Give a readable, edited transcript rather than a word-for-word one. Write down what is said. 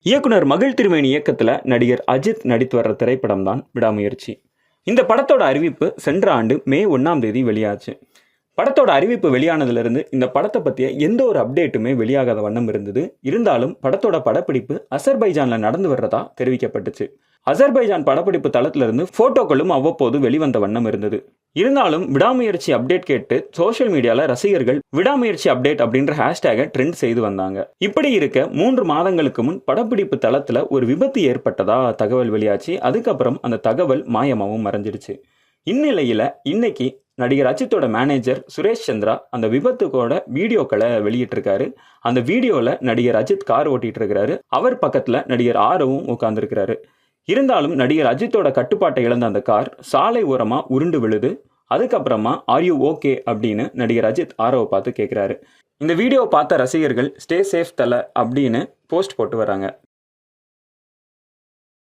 இயக்குனர் மகிழ் திருமேனி இயக்கத்தில் நடிகர் அஜித் நடித்து வர்ற திரைப்படம் தான் விடாமுயற்சி. இந்த படத்தோட அறிவிப்பு சென்ற ஆண்டு மே 1ஆம் தேதி வெளியாச்சு. படத்தோட அறிவிப்பு வெளியானதுலேருந்து இந்த படத்தை பற்றிய எந்த ஒரு அப்டேட்டுமே வெளியாகாத வண்ணம் இருந்தது. இருந்தாலும் படத்தோட படப்பிடிப்பு அசர்பைஜானில் நடந்து வர்றதா தெரிவிக்கப்பட்டுச்சு. அசர்பைஜான் படப்பிடிப்பு தளத்திலிருந்து போட்டோக்களும் அவ்வப்போது வெளிவந்த வண்ணம் இருந்தது. இருந்தாலும் விடாமுயற்சி அப்டேட் கேட்டு சோஷியல் மீடியால ரசிகர்கள் விடாமுயற்சி அப்டேட் அப்படின்ற ஹேஷ்டேகை ட்ரெண்ட் செய்து வந்தாங்க. இப்படி இருக்க 3 மாதங்களுக்கு முன் படப்பிடிப்பு தளத்துல ஒரு விபத்து ஏற்பட்டதா தகவல் வெளியாச்சு. அதுக்கப்புறம் அந்த தகவல் மாயமாகவும் மறைஞ்சிடுச்சு. இந்நிலையில இன்னைக்கு நடிகர் அஜித்தோட மேனேஜர் சுரேஷ் சந்திரா அந்த விபத்துக்கோட வீடியோக்களை வெளியிட்டிருக்காரு. அந்த வீடியோல நடிகர் அஜித் கார் ஓட்டிட்டு இருக்கிறாரு. அவர் பக்கத்துல நடிகர் ஆரவும் உட்கார்ந்துருக்கிறாரு. இருந்தாலும் நடிகர் அஜித்தோட கட்டுப்பாட்டை இழந்த அந்த கார் சாலை ஓரமா உருண்டு விழுது. அதுக்கப்புறமா ஆர் யூ ஓகே அப்படின்னு நடிகர் அஜித் ஆரவை பார்த்து கேட்கிறாரு. இந்த வீடியோ பார்த்த ரசிகர்கள் ஸ்டே சேஃப் தல அப்படின்னு போஸ்ட் போட்டு வராங்க.